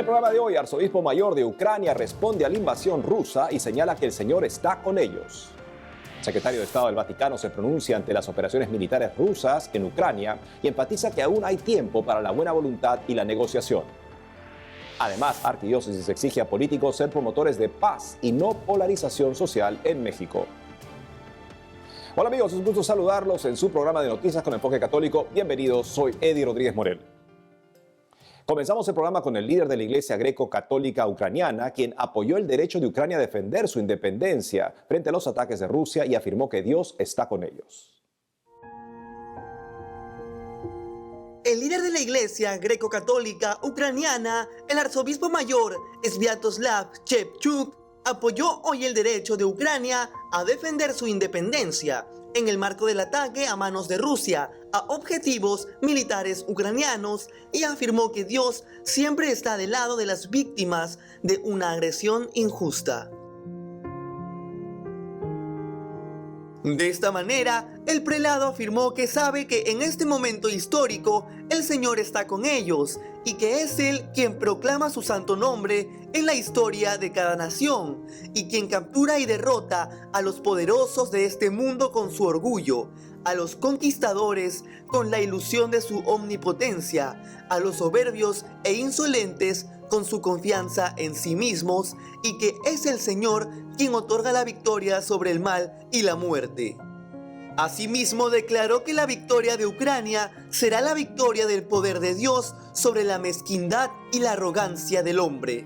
el programa de hoy, Arzobispo Mayor de Ucrania responde a la invasión rusa y señala que el Señor está con ellos. El secretario de Estado del Vaticano se pronuncia ante las operaciones militares rusas en Ucrania y enfatiza que aún hay tiempo para la buena voluntad y la negociación. Además, Arquidiócesis exige a políticos ser promotores de paz y no polarización social en México. Hola amigos, es un gusto saludarlos en su programa de Noticias con Enfoque Católico. Bienvenidos, soy Eddie Rodríguez Morel. Comenzamos el programa con el líder de la Iglesia Greco-Católica Ucraniana, quien apoyó el derecho de Ucrania a defender su independencia frente a los ataques de Rusia y afirmó que Dios está con ellos. El líder de la Iglesia Greco-Católica Ucraniana, el arzobispo mayor Sviatoslav Shevchuk, apoyó hoy el derecho de Ucrania a defender su independencia en el marco del ataque a manos de Rusia a objetivos militares ucranianos y afirmó que Dios siempre está del lado de las víctimas de una agresión injusta. De esta manera, el prelado afirmó que sabe que en este momento histórico el Señor está con ellos y que es Él quien proclama su santo nombre en la historia de cada nación y quien captura y derrota a los poderosos de este mundo con su orgullo, a los conquistadores con la ilusión de su omnipotencia, a los soberbios e insolentes con su confianza en sí mismos y que es el Señor quien otorga la victoria sobre el mal y la muerte. Asimismo declaró que la victoria de Ucrania será la victoria del poder de Dios sobre la mezquindad y la arrogancia del hombre.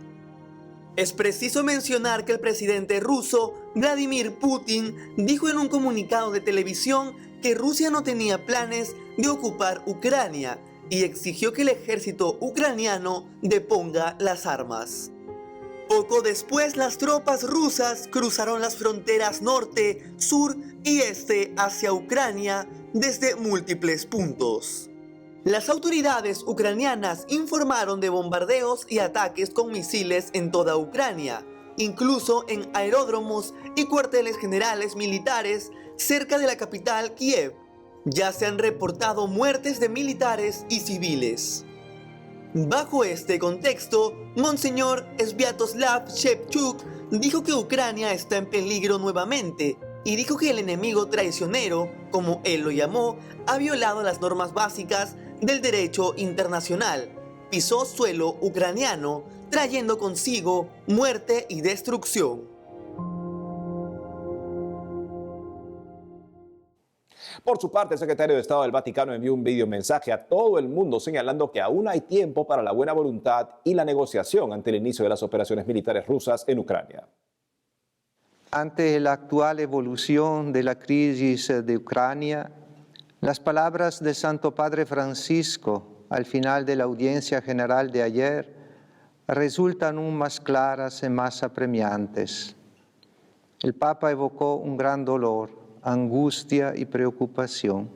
Es preciso mencionar que el presidente ruso, Vladimir Putin, dijo en un comunicado de televisión que Rusia no tenía planes de ocupar Ucrania y exigió que el ejército ucraniano deponga las armas. Poco después, las tropas rusas cruzaron las fronteras norte, sur y este hacia Ucrania desde múltiples puntos. Las autoridades ucranianas informaron de bombardeos y ataques con misiles en toda Ucrania, incluso en aeródromos y cuarteles generales militares cerca de la capital Kiev. Ya se han reportado muertes de militares y civiles. Bajo este contexto, Monseñor Sviatoslav Shevchuk dijo que Ucrania está en peligro nuevamente y dijo que el enemigo traicionero, como él lo llamó, ha violado las normas básicas del derecho internacional, pisó suelo ucraniano, trayendo consigo muerte y destrucción. Por su parte, el secretario de Estado del Vaticano envió un videomensaje a todo el mundo señalando que aún hay tiempo para la buena voluntad y la negociación ante el inicio de las operaciones militares rusas en Ucrania. Ante la actual evolución de la crisis de Ucrania, las palabras del Santo Padre Francisco al final de la audiencia general de ayer resultan aún más claras y más apremiantes. El Papa evocó un gran dolor, angustia y preocupación,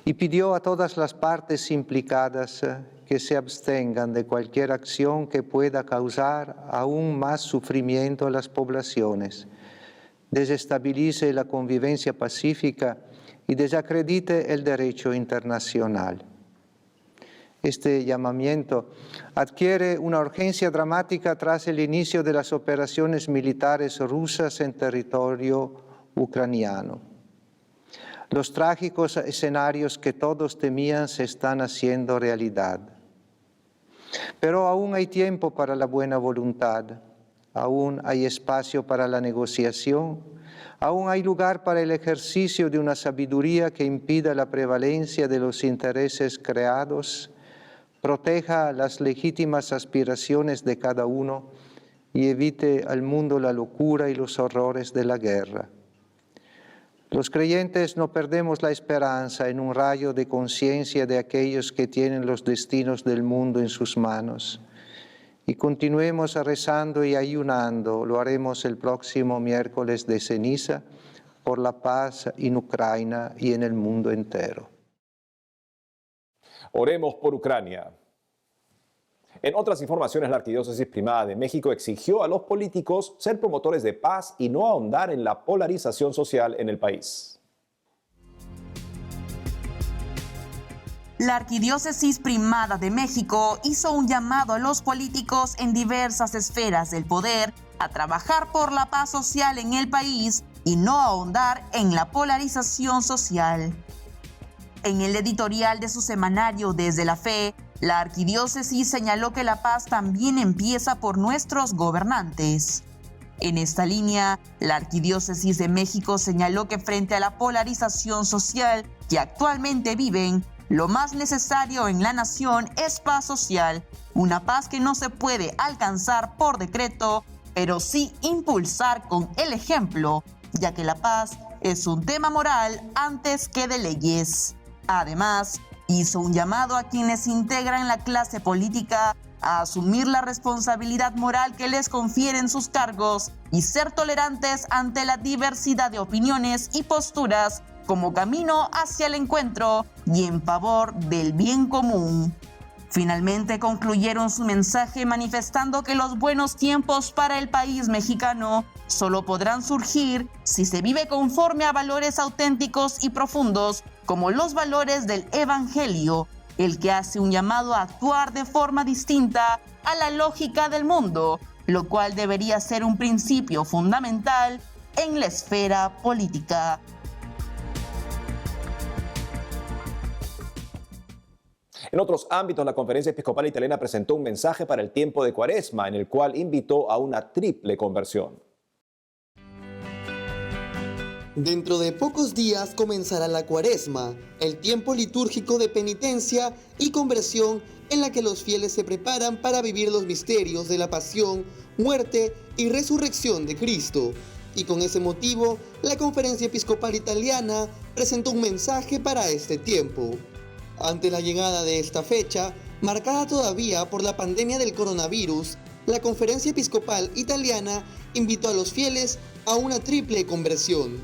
y pidió a todas las partes implicadas que se abstengan de cualquier acción que pueda causar aún más sufrimiento a las poblaciones, desestabilice la convivencia pacífica y desacredite el derecho internacional. Este llamamiento adquiere una urgencia dramática tras el inicio de las operaciones militares rusas en territorio ucraniano. Los trágicos escenarios que todos temían se están haciendo realidad. Pero aún hay tiempo para la buena voluntad, aún hay espacio para la negociación, aún hay lugar para el ejercicio de una sabiduría que impida la prevalencia de los intereses creados, proteja las legítimas aspiraciones de cada uno y evite al mundo la locura y los horrores de la guerra. Los creyentes no perdemos la esperanza en un rayo de conciencia de aquellos que tienen los destinos del mundo en sus manos. Y continuemos rezando y ayunando, lo haremos el próximo miércoles de ceniza, por la paz en Ucrania y en el mundo entero. Oremos por Ucrania. En otras informaciones, la Arquidiócesis Primada de México exigió a los políticos ser promotores de paz y no ahondar en la polarización social en el país. La Arquidiócesis Primada de México hizo un llamado a los políticos en diversas esferas del poder a trabajar por la paz social en el país y no ahondar en la polarización social. En el editorial de su semanario Desde la Fe, la arquidiócesis señaló que la paz también empieza por nuestros gobernantes. En esta línea, la Arquidiócesis de México señaló que frente a la polarización social que actualmente viven, lo más necesario en la nación es paz social, una paz que no se puede alcanzar por decreto, pero sí impulsar con el ejemplo, ya que la paz es un tema moral antes que de leyes. Además, hizo un llamado a quienes integran la clase política a asumir la responsabilidad moral que les confieren sus cargos y ser tolerantes ante la diversidad de opiniones y posturas como camino hacia el encuentro y en favor del bien común. Finalmente concluyeron su mensaje manifestando que los buenos tiempos para el país mexicano solo podrán surgir si se vive conforme a valores auténticos y profundos como los valores del Evangelio, el que hace un llamado a actuar de forma distinta a la lógica del mundo, lo cual debería ser un principio fundamental en la esfera política. En otros ámbitos, la Conferencia Episcopal Italiana presentó un mensaje para el tiempo de Cuaresma, en el cual invitó a una triple conversión. Dentro de pocos días comenzará la Cuaresma, el tiempo litúrgico de penitencia y conversión en la que los fieles se preparan para vivir los misterios de la pasión, muerte y resurrección de Cristo. Y con ese motivo, la Conferencia Episcopal Italiana presentó un mensaje para este tiempo. Ante la llegada de esta fecha, marcada todavía por la pandemia del coronavirus, la Conferencia Episcopal Italiana invitó a los fieles a una triple conversión.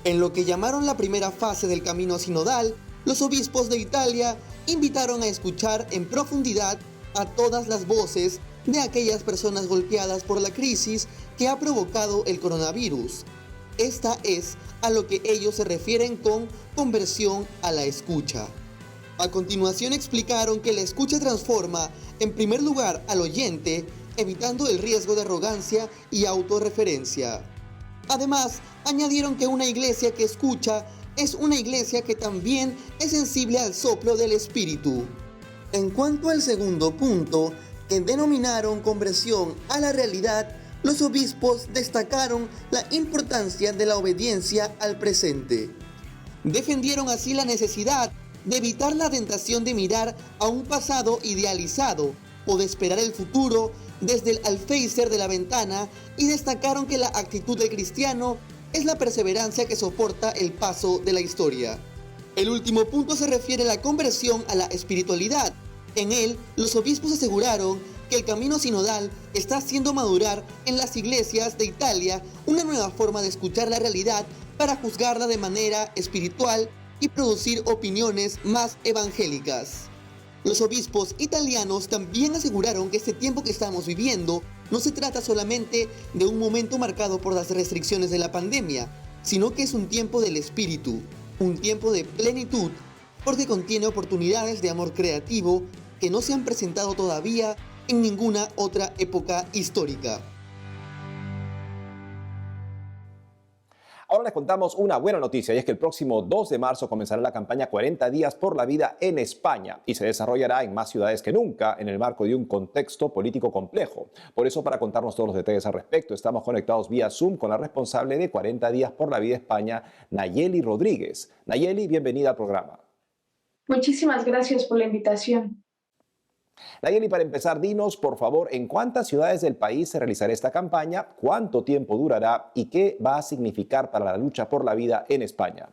En lo que llamaron la primera fase del camino sinodal, los obispos de Italia invitaron a escuchar en profundidad a todas las voces de aquellas personas golpeadas por la crisis que ha provocado el coronavirus. Esta es a lo que ellos se refieren con conversión a la escucha. A continuación explicaron que la escucha transforma, en primer lugar, al oyente, evitando el riesgo de arrogancia y autorreferencia. Además, añadieron que una iglesia que escucha es una iglesia que también es sensible al soplo del Espíritu. En cuanto al segundo punto, que denominaron conversión a la realidad, los obispos destacaron la importancia de la obediencia al presente. Defendieron así la necesidad de evitar la tentación de mirar a un pasado idealizado o de esperar el futuro desde el alféizar de la ventana, y destacaron que la actitud del cristiano es la perseverancia que soporta el paso de la historia. El último punto se refiere a la conversión a la espiritualidad. En él, los obispos aseguraron que el camino sinodal está haciendo madurar en las iglesias de Italia una nueva forma de escuchar la realidad para juzgarla de manera espiritual y producir opiniones más evangélicas. Los obispos italianos también aseguraron que este tiempo que estamos viviendo no se trata solamente de un momento marcado por las restricciones de la pandemia, sino que es un tiempo del espíritu, un tiempo de plenitud, porque contiene oportunidades de amor creativo que no se han presentado todavía en ninguna otra época histórica. Ahora les contamos una buena noticia, y es que el próximo 2 de marzo comenzará la campaña 40 días por la vida en España y se desarrollará en más ciudades que nunca en el marco de un contexto político complejo. Por eso, para contarnos todos los detalles al respecto, estamos conectados vía Zoom con la responsable de 40 días por la vida España, Nayeli Rodríguez. Nayeli, bienvenida al programa. Muchísimas gracias por la invitación. Nayeli, para empezar, dinos, por favor, ¿en cuántas ciudades del país se realizará esta campaña? ¿Cuánto tiempo durará? ¿Y qué va a significar para la lucha por la vida en España?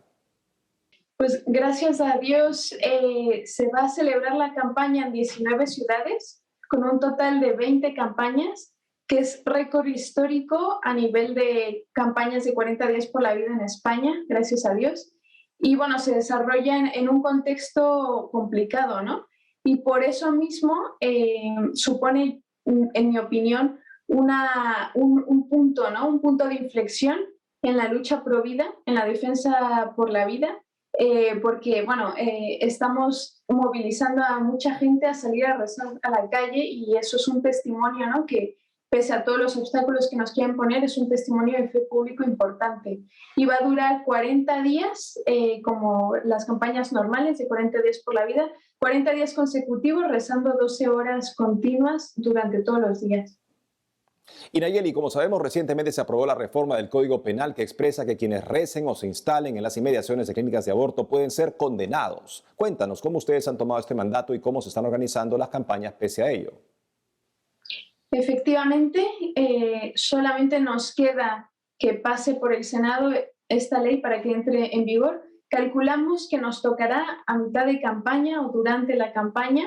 Pues gracias a Dios se va a celebrar la campaña en 19 ciudades, con un total de 20 campañas, que es récord histórico a nivel de campañas de 40 días por la vida en España, gracias a Dios. Y bueno, se desarrollan en un contexto complicado, ¿no? Y por eso mismo supone, en mi opinión, un punto, ¿no? Un punto de inflexión en la lucha pro vida, en la defensa por la vida, porque bueno, estamos movilizando a mucha gente a salir a rezar a la calle y eso es un testimonio, ¿no? Que pese a todos los obstáculos que nos quieren poner, es un testimonio de fe público importante. Y va a durar 40 días, como las campañas normales de 40 días por la vida, 40 días consecutivos rezando 12 horas continuas durante todos los días. Y Nayeli, como sabemos, recientemente se aprobó la reforma del Código Penal que expresa que quienes recen o se instalen en las inmediaciones de clínicas de aborto pueden ser condenados. Cuéntanos cómo ustedes han tomado este mandato y cómo se están organizando las campañas pese a ello. Efectivamente, solamente nos queda que pase por el Senado esta ley para que entre en vigor. Calculamos que nos tocará a mitad de campaña o durante la campaña.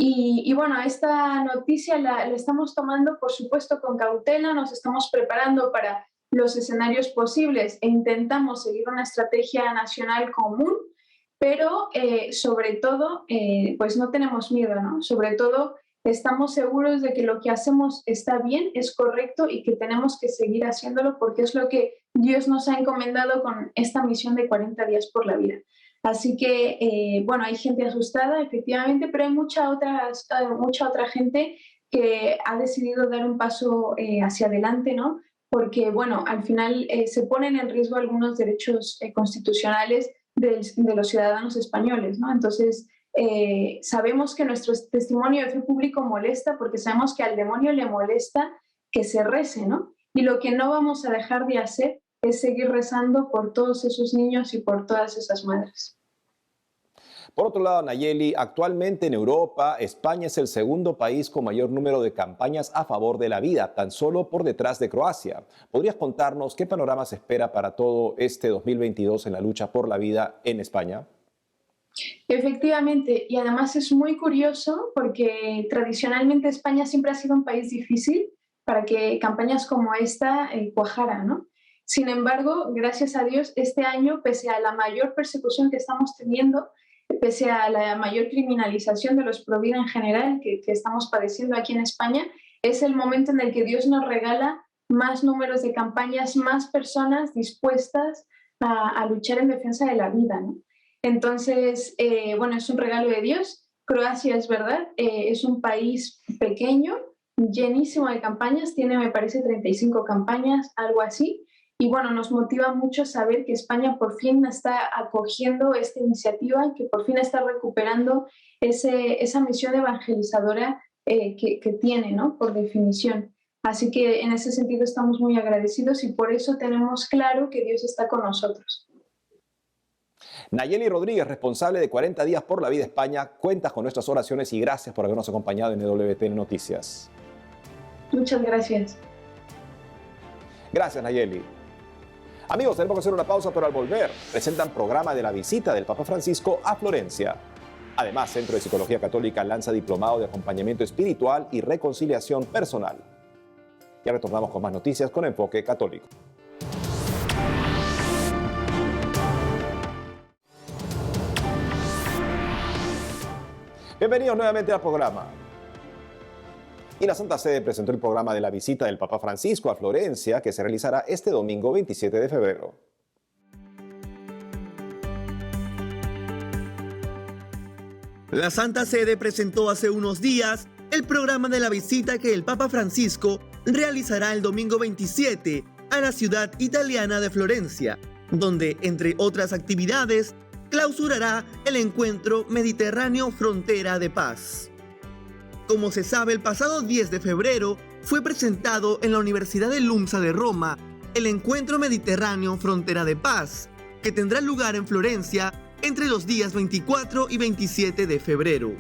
Y bueno, esta noticia la estamos tomando, por supuesto, con cautela, nos estamos preparando para los escenarios posibles e intentamos seguir una estrategia nacional común, pero sobre todo, pues no tenemos miedo, ¿no? Sobre todo, estamos seguros de que lo que hacemos está bien, es correcto y que tenemos que seguir haciéndolo porque es lo que Dios nos ha encomendado con esta misión de 40 días por la vida. Así que, bueno, hay gente asustada, efectivamente, pero hay mucha otra gente que ha decidido dar un paso hacia adelante, ¿no? Porque, bueno, al final se ponen en riesgo algunos derechos constitucionales de los ciudadanos españoles, ¿no? Entonces, sabemos que nuestro testimonio de fe público molesta porque sabemos que al demonio le molesta que se rece, ¿no? Y lo que no vamos a dejar de hacer es seguir rezando por todos esos niños y por todas esas madres. Por otro lado, Nayeli, actualmente en Europa, España es el segundo país con mayor número de campañas a favor de la vida, tan solo por detrás de Croacia. ¿Podrías contarnos qué panorama se espera para todo este 2022 en la lucha por la vida en España? Efectivamente, y además es muy curioso porque tradicionalmente España siempre ha sido un país difícil para que campañas como esta cuajaran, ¿no? Sin embargo, gracias a Dios, este año, pese a la mayor persecución que estamos teniendo, pese a la mayor criminalización de los pro vida en general que estamos padeciendo aquí en España, es el momento en el que Dios nos regala más números de campañas, más personas dispuestas a luchar en defensa de la vida, ¿no? Entonces, bueno, es un regalo de Dios. Croacia, es verdad, es un país pequeño, llenísimo de campañas, tiene, me parece, 35 campañas, algo así. Y bueno, nos motiva mucho saber que España por fin está acogiendo esta iniciativa, que por fin está recuperando esa misión evangelizadora que tiene, ¿no? Por definición. Así que en ese sentido estamos muy agradecidos y por eso tenemos claro que Dios está con nosotros. Nayeli Rodríguez, responsable de 40 días por la vida España, cuentas con nuestras oraciones y gracias por habernos acompañado en WTN Noticias. Muchas gracias. Gracias, Nayeli. Amigos, tenemos que hacer una pausa, pero al volver presentan programa de la visita del Papa Francisco a Florencia. Además, Centro de Psicología Católica lanza diplomado de acompañamiento espiritual y reconciliación personal. Ya retornamos con más noticias con enfoque católico. Bienvenidos nuevamente al programa. Y la Santa Sede presentó el programa de la visita del Papa Francisco a Florencia, que se realizará este domingo 27 de febrero. La Santa Sede presentó hace unos días el programa de la visita que el Papa Francisco realizará el domingo 27 a la ciudad italiana de Florencia, donde, entre otras actividades, clausurará el encuentro Mediterráneo Frontera de Paz. Como se sabe, el pasado 10 de febrero fue presentado en la Universidad de LUMSA de Roma el Encuentro Mediterráneo Frontera de Paz, que tendrá lugar en Florencia entre los días 24 y 27 de febrero.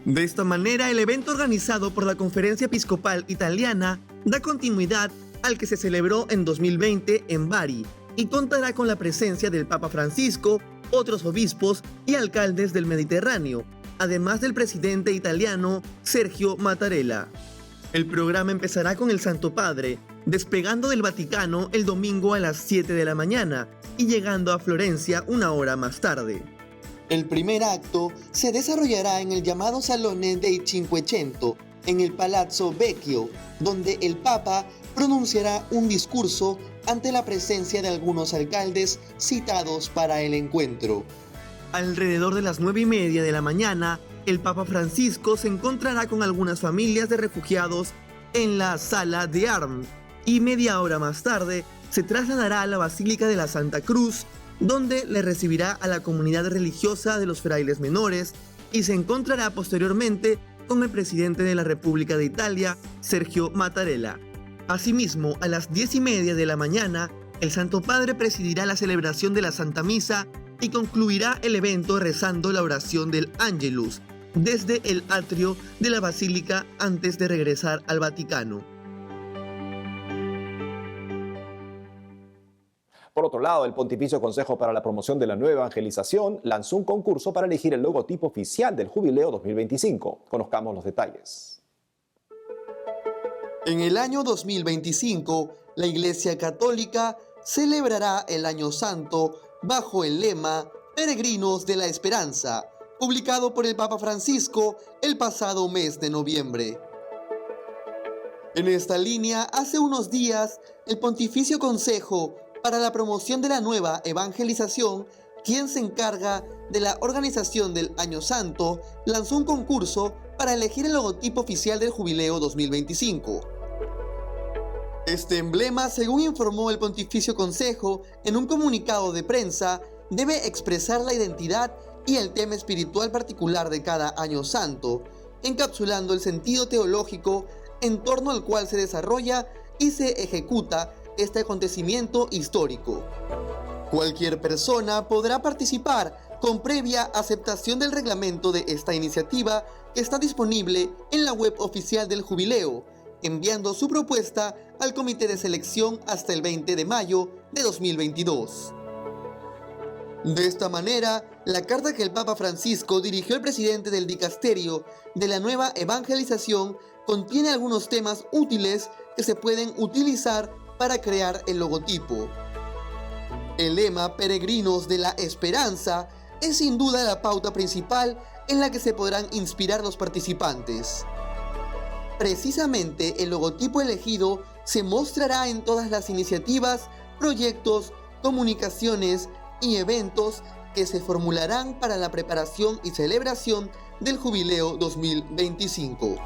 De esta manera, el evento organizado por la Conferencia Episcopal Italiana da continuidad al que se celebró en 2020 en Bari y contará con la presencia del Papa Francisco, otros obispos y alcaldes del Mediterráneo, además del presidente italiano Sergio Mattarella. El programa empezará con el Santo Padre, despegando del Vaticano el domingo a las 7 de la mañana y llegando a Florencia una hora más tarde. El primer acto se desarrollará en el llamado Salone dei Cinquecento, en el Palazzo Vecchio, donde el Papa pronunciará un discurso ante la presencia de algunos alcaldes citados para el encuentro. Alrededor de las 9:30 de la mañana, el Papa Francisco se encontrará con algunas familias de refugiados en la Sala de Arm y media hora más tarde se trasladará a la Basílica de la Santa Cruz, donde le recibirá a la comunidad religiosa de los frailes menores y se encontrará posteriormente con el presidente de la República de Italia, Sergio Mattarella. Asimismo, a las 10:30 de la mañana, el Santo Padre presidirá la celebración de la Santa Misa y concluirá el evento rezando la oración del Ángelus desde el atrio de la Basílica antes de regresar al Vaticano. Por otro lado, el Pontificio Consejo para la Promoción de la Nueva Evangelización lanzó un concurso para elegir el logotipo oficial del Jubileo 2025. Conozcamos los detalles. En el año 2025, la Iglesia Católica celebrará el Año Santo bajo el lema Peregrinos de la Esperanza, publicado por el Papa Francisco el pasado mes de noviembre. En esta línea, hace unos días, el Pontificio Consejo para la Promoción de la Nueva Evangelización, quien se encarga de la organización del Año Santo, lanzó un concurso para elegir el logotipo oficial del Jubileo 2025. Este emblema, según informó el Pontificio Consejo en un comunicado de prensa, debe expresar la identidad y el tema espiritual particular de cada Año Santo, encapsulando el sentido teológico en torno al cual se desarrolla y se ejecuta este acontecimiento histórico. Cualquier persona podrá participar con previa aceptación del reglamento de esta iniciativa que está disponible en la web oficial del Jubileo, enviando su propuesta al Comité de Selección hasta el 20 de mayo de 2022. De esta manera, la carta que el Papa Francisco dirigió al presidente del Dicasterio de la Nueva Evangelización contiene algunos temas útiles que se pueden utilizar para crear el logotipo. El lema Peregrinos de la Esperanza es sin duda la pauta principal en la que se podrán inspirar los participantes. Precisamente el logotipo elegido se mostrará en todas las iniciativas, proyectos, comunicaciones y eventos que se formularán para la preparación y celebración del Jubileo 2025.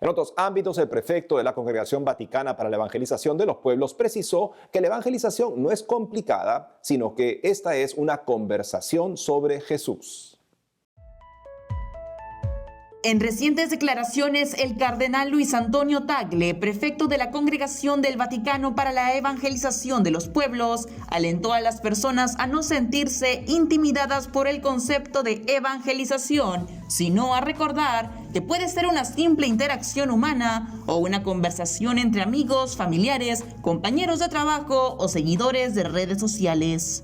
En otros ámbitos, el prefecto de la Congregación Vaticana para la Evangelización de los Pueblos precisó que la evangelización no es complicada, sino que esta es una conversación sobre Jesús. En recientes declaraciones, el cardenal Luis Antonio Tagle, prefecto de la Congregación del Vaticano para la Evangelización de los Pueblos, alentó a las personas a no sentirse intimidadas por el concepto de evangelización, sino a recordar que puede ser una simple interacción humana o una conversación entre amigos, familiares, compañeros de trabajo o seguidores de redes sociales.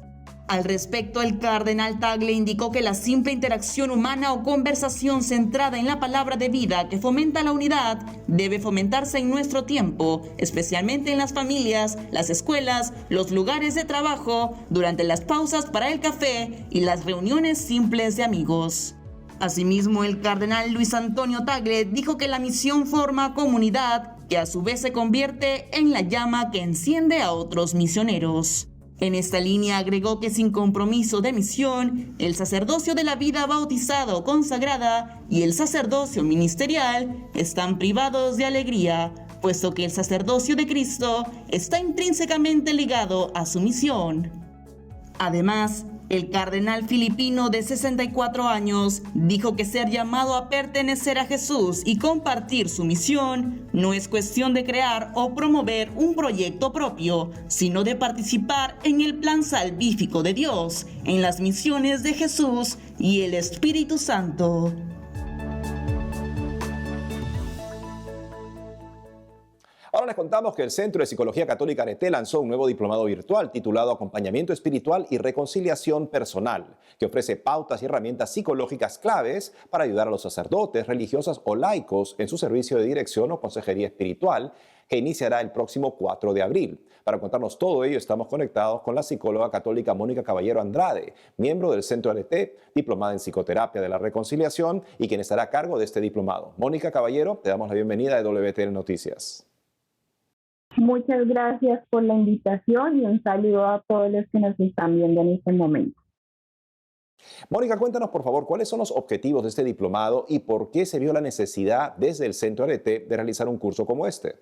Al respecto, el cardenal Tagle indicó que la simple interacción humana o conversación centrada en la palabra de vida que fomenta la unidad debe fomentarse en nuestro tiempo, especialmente en las familias, las escuelas, los lugares de trabajo, durante las pausas para el café y las reuniones simples de amigos. Asimismo, el cardenal Luis Antonio Tagle dijo que la misión forma comunidad, que a su vez se convierte en la llama que enciende a otros misioneros. En esta línea agregó que sin compromiso de misión, el sacerdocio de la vida bautizada o consagrada y el sacerdocio ministerial están privados de alegría, puesto que el sacerdocio de Cristo está intrínsecamente ligado a su misión. Además, el cardenal filipino de 64 años dijo que ser llamado a pertenecer a Jesús y compartir su misión no es cuestión de crear o promover un proyecto propio, sino de participar en el plan salvífico de Dios, en las misiones de Jesús y el Espíritu Santo. Ahora les contamos que el Centro de Psicología Católica Arete lanzó un nuevo diplomado virtual titulado Acompañamiento Espiritual y Reconciliación Personal, que ofrece pautas y herramientas psicológicas claves para ayudar a los sacerdotes, religiosas o laicos en su servicio de dirección o consejería espiritual, que iniciará el próximo 4 de abril. Para contarnos todo ello, estamos conectados con la psicóloga católica Mónica Caballero Andrade, miembro del Centro Arete, diplomada en Psicoterapia de la Reconciliación y quien estará a cargo de este diplomado. Mónica Caballero, te damos la bienvenida a WTN Noticias. Muchas gracias por la invitación y un saludo a todos los que nos están viendo en este momento. Mónica, cuéntanos por favor cuáles son los objetivos de este diplomado y por qué se vio la necesidad desde el Centro Arete de realizar un curso como este.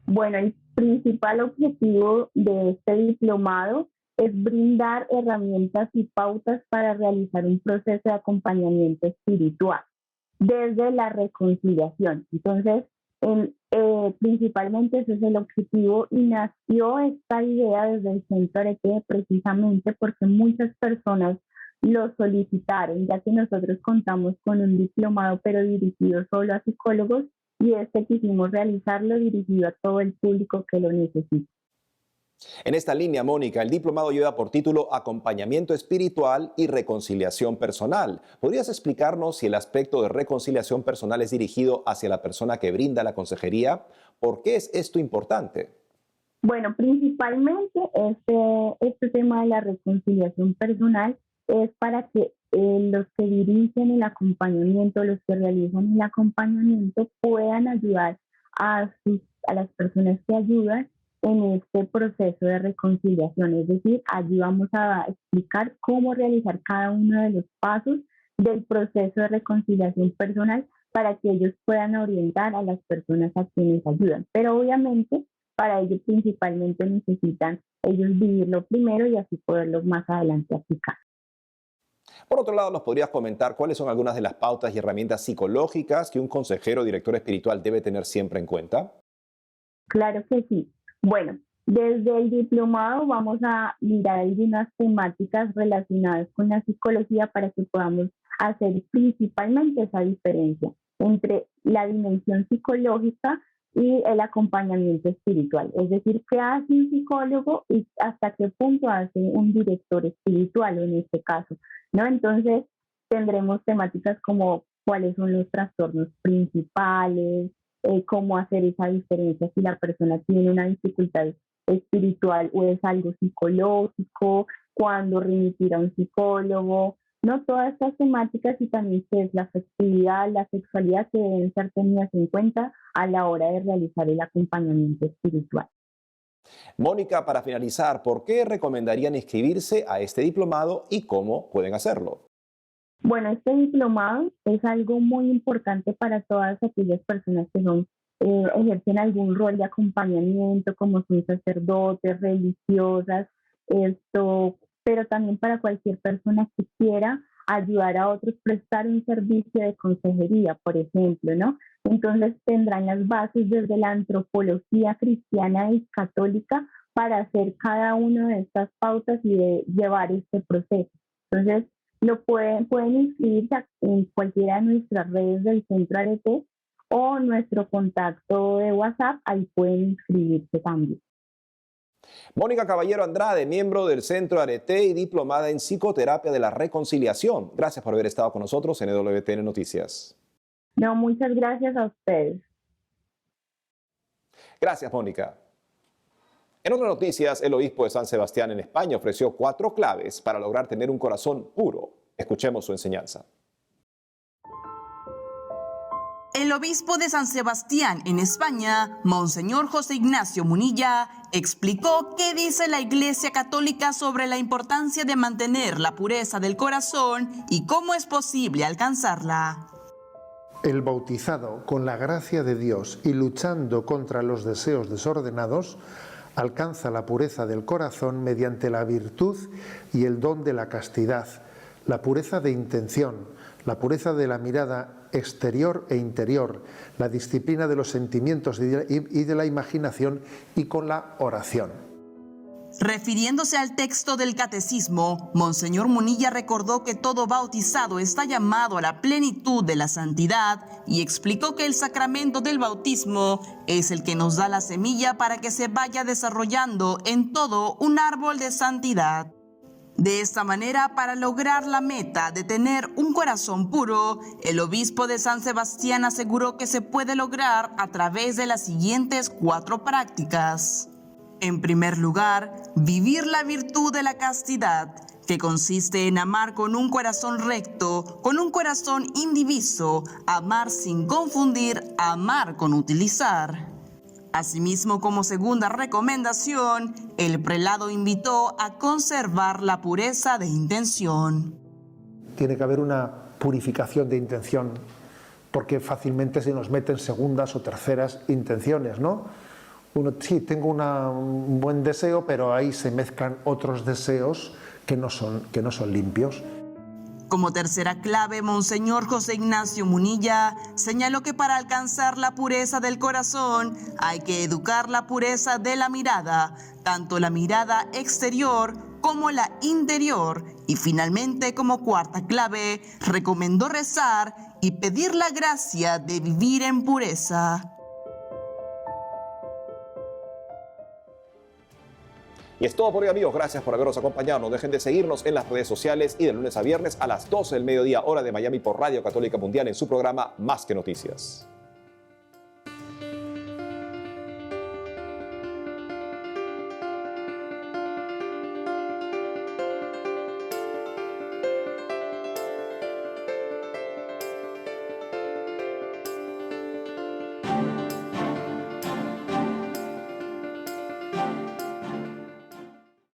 Bueno, el principal objetivo de este diplomado es brindar herramientas y pautas para realizar un proceso de acompañamiento espiritual desde la reconciliación. Entonces, principalmente ese es el objetivo y nació esta idea desde el Centro Arete precisamente porque muchas personas lo solicitaron, ya que nosotros contamos con un diplomado pero dirigido solo a psicólogos y quisimos realizarlo dirigido a todo el público que lo necesita. En esta línea, Mónica, el diplomado lleva por título Acompañamiento Espiritual y Reconciliación Personal. ¿Podrías explicarnos si el aspecto de reconciliación personal es dirigido hacia la persona que brinda la consejería? ¿Por qué es esto importante? Bueno, principalmente este tema de la reconciliación personal es para que los que dirigen el acompañamiento, los que realizan el acompañamiento puedan ayudar a las personas que ayudan en este proceso de reconciliación. Es decir, allí vamos a explicar cómo realizar cada uno de los pasos del proceso de reconciliación personal para que ellos puedan orientar a las personas a quienes ayudan. Pero obviamente para ello principalmente necesitan ellos vivirlo primero y así poderlo más adelante aplicar. Por otro lado, ¿nos podrías comentar cuáles son algunas de las pautas y herramientas psicológicas que un consejero o director espiritual debe tener siempre en cuenta? Claro que sí. Bueno, desde el diplomado vamos a mirar algunas temáticas relacionadas con la psicología para que podamos hacer principalmente esa diferencia entre la dimensión psicológica y el acompañamiento espiritual. Es decir, qué hace un psicólogo y hasta qué punto hace un director espiritual en este caso, ¿no? Entonces, tendremos temáticas como cuáles son los trastornos principales, cómo hacer esa diferencia si la persona tiene una dificultad espiritual o es algo psicológico, cuándo remitir a un psicólogo, ¿no? Todas estas temáticas y también qué es la afectividad, la sexualidad que deben ser tenidas en cuenta a la hora de realizar el acompañamiento espiritual. Mónica, para finalizar, ¿por qué recomendarían inscribirse a este diplomado y cómo pueden hacerlo? Bueno, este diplomado es algo muy importante para todas aquellas personas que ejercen algún rol de acompañamiento, como son sacerdotes, religiosas, pero también para cualquier persona que quiera ayudar a otros, prestar un servicio de consejería, por ejemplo, ¿no? Entonces tendrán las bases desde la antropología cristiana y católica para hacer cada una de estas pautas y de llevar este proceso. Entonces, pueden inscribirse en cualquiera de nuestras redes del Centro Arete o nuestro contacto de WhatsApp, ahí pueden inscribirse también. Mónica Caballero Andrade, miembro del Centro Arete y diplomada en Psicoterapia de la Reconciliación. Gracias por haber estado con nosotros en WTN Noticias. No, muchas gracias a ustedes. Gracias, Mónica. En otras noticias, el obispo de San Sebastián en España ofreció 4 claves para lograr tener un corazón puro. Escuchemos su enseñanza. El obispo de San Sebastián en España, Monseñor José Ignacio Munilla, explicó qué dice la Iglesia Católica sobre la importancia de mantener la pureza del corazón y cómo es posible alcanzarla. El bautizado, con la gracia de Dios y luchando contra los deseos desordenados, alcanza la pureza del corazón mediante la virtud y el don de la castidad, la pureza de intención, la pureza de la mirada exterior e interior, la disciplina de los sentimientos y de la imaginación y con la oración. Refiriéndose al texto del catecismo, Monseñor Munilla recordó que todo bautizado está llamado a la plenitud de la santidad y explicó que el sacramento del bautismo es el que nos da la semilla para que se vaya desarrollando en todo un árbol de santidad. De esta manera, para lograr la meta de tener un corazón puro, el obispo de San Sebastián aseguró que se puede lograr a través de las siguientes 4 prácticas. En primer lugar, vivir la virtud de la castidad, que consiste en amar con un corazón recto, con un corazón indiviso, amar sin confundir, amar con utilizar. Asimismo, como segunda recomendación, el prelado invitó a conservar la pureza de intención. Tiene que haber una purificación de intención, porque fácilmente se nos meten segundas o terceras intenciones, ¿no? Uno, sí, tengo un buen deseo, pero ahí se mezclan otros deseos que no son limpios. Como tercera clave, Monseñor José Ignacio Munilla señaló que para alcanzar la pureza del corazón hay que educar la pureza de la mirada, tanto la mirada exterior como la interior. Y finalmente, como cuarta clave, recomendó rezar y pedir la gracia de vivir en pureza. Y es todo por hoy, amigos. Gracias por habernos acompañado. No dejen de seguirnos en las redes sociales y de lunes a viernes a las 12 del mediodía, hora de Miami, por Radio Católica Mundial en su programa Más que Noticias.